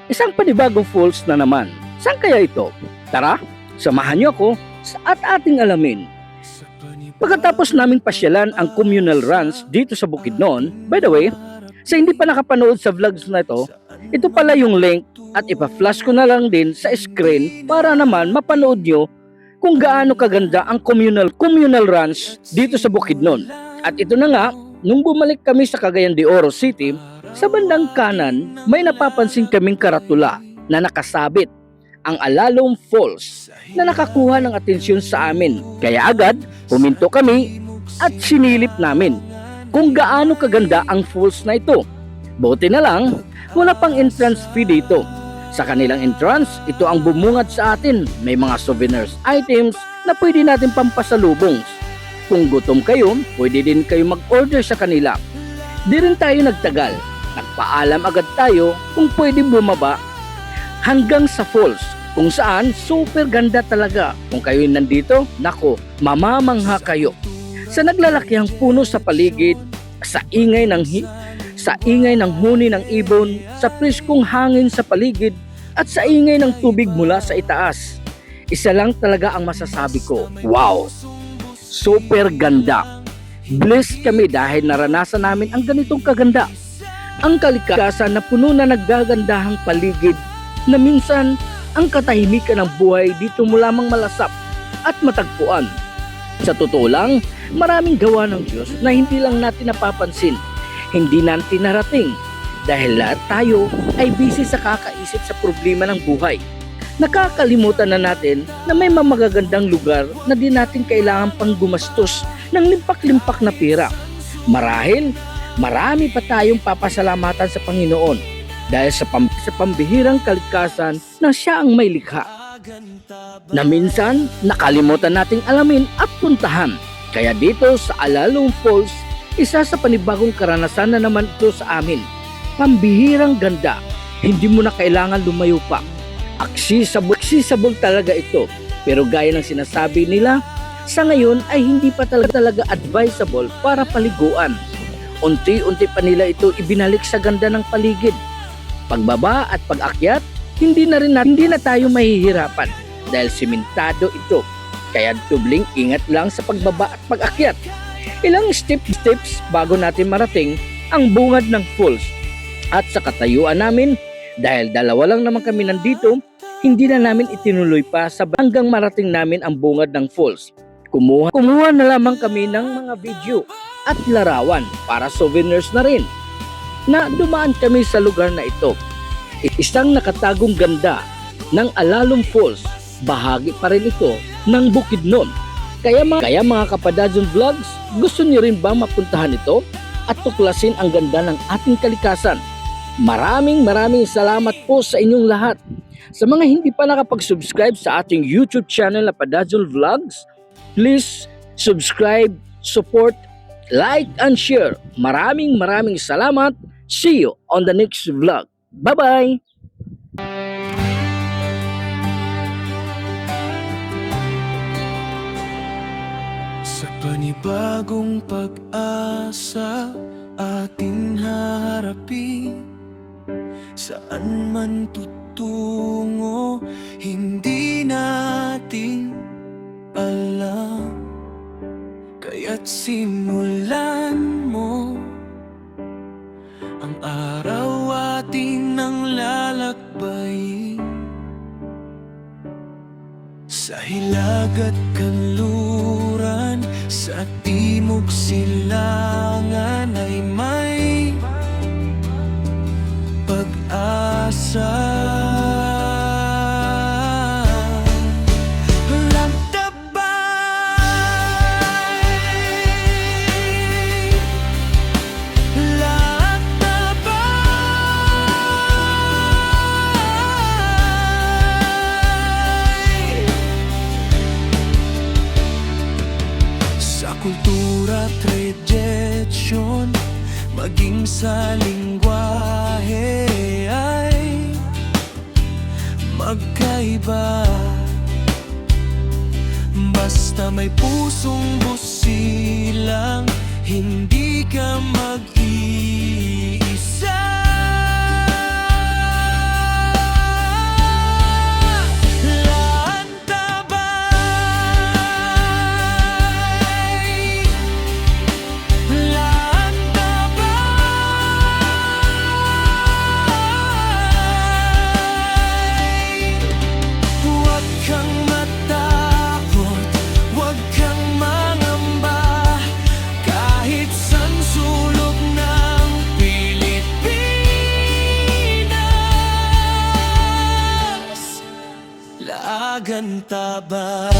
Isang panibagong falls na naman. Saan kaya ito? Tara, samahan niyo ako at ating alamin. Pagkatapos naming pasyalan ang communal runs dito sa Bukidnon, by the way, sa hindi pa nakapanood sa vlogs na ito pala yung link at ipa-flash ko na lang din sa screen para naman mapanood nyo kung gaano kaganda ang communal runs dito sa Bukidnon. At ito na nga, nung bumalik kami sa Cagayan de Oro City, sa bandang kanan may napapansin kaming karatula na nakasabit, ang Alalom Falls, na nakakuha ng atensyon sa amin. Kaya agad, huminto kami at sinilip namin kung gaano kaganda ang falls na ito. Buti na lang, wala pang entrance fee dito. Sa kanilang entrance, ito ang bumungad sa atin. May mga souvenirs items na pwede natin pampasalubong. Kung gutom kayo, pwede din kayo mag-order sa kanila. Di rin tayo nagtagal. Nagpaalam agad tayo kung pwede bumaba hanggang sa falls, kung saan super ganda talaga. Kung kayo nandito, nako, mamamangha kayo. Sa naglalakihang puno sa paligid, sa ingay ng huni ng ibon, sa preskong hangin sa paligid, at sa ingay ng tubig mula sa itaas. Isa lang talaga ang masasabi ko, wow! Super ganda! Blessed kami dahil naranasan namin ang ganitong kaganda. Ang kalikasan na puno na naggagandahang paligid na minsan ang katahimikan ng buhay dito mo lamang malasap at matagpuan. Sa totoo lang, maraming gawa ng Diyos na hindi lang natin napapansin, hindi natin narating dahil lahat tayo ay busy sa kakaisip sa problema ng buhay. Nakakalimutan na natin na may magagandang lugar na di natin kailangan pang gumastos ng limpak-limpak na pera. Marahil, marami pa tayong papasalamatan sa Panginoon dahil sa pambihirang kalikasan na siya ang may likha, na minsan nakalimutan nating alamin at puntahan. Kaya dito sa Alalom Falls, isa sa panibagong karanasan na naman ito sa amin. Pambihirang ganda, hindi mo na kailangan lumayo pa. Accessible talaga ito. Pero gaya ng sinasabi nila, sa ngayon ay hindi pa talaga advisable para paliguan. Unti-unti pa nila ito ibinalik sa ganda ng paligid. Pagbaba at pag-akyat, hindi na tayo mahihirapan dahil simentado ito. Kaya dubling ingat lang sa pagbaba at pag-akyat. Ilang steps bago natin marating ang bungad ng falls. At sa katayuan namin, dahil dalawa lang naman kami nandito, hindi na namin itinuloy pa hanggang marating namin ang bungad ng falls. Kumuha na lamang kami ng mga video at larawan para souvenirs na rin. Na dumaan kami sa lugar na ito. Isang nakatagong ganda ng Alalom Falls, bahagi pa rin ito ng Bukidnon. Kaya mga Kapadadson Vlogs, gusto niyo rin ba mapuntahan ito at tuklasin ang ganda ng ating kalikasan? Maraming salamat po sa inyong lahat. Sa mga hindi pa nakapag-subscribe sa ating YouTube channel na Padadson Vlogs, please subscribe, support, like, and share. Maraming salamat. See you on the next vlog. Bye-bye! Sa panibagong pag-asa ating haharapin, saan man tutungo hindi natin alam. Kaya't simulan mo ang araw ating nang lalakbayin. Sa hilag at kanluran, sa timog silangan ay may pag-asa. Kultura, tradisyon, maging sa lingwahe ay magkaiba. Basta may pusong busilang, hindi ka mag-iisa. magantabay.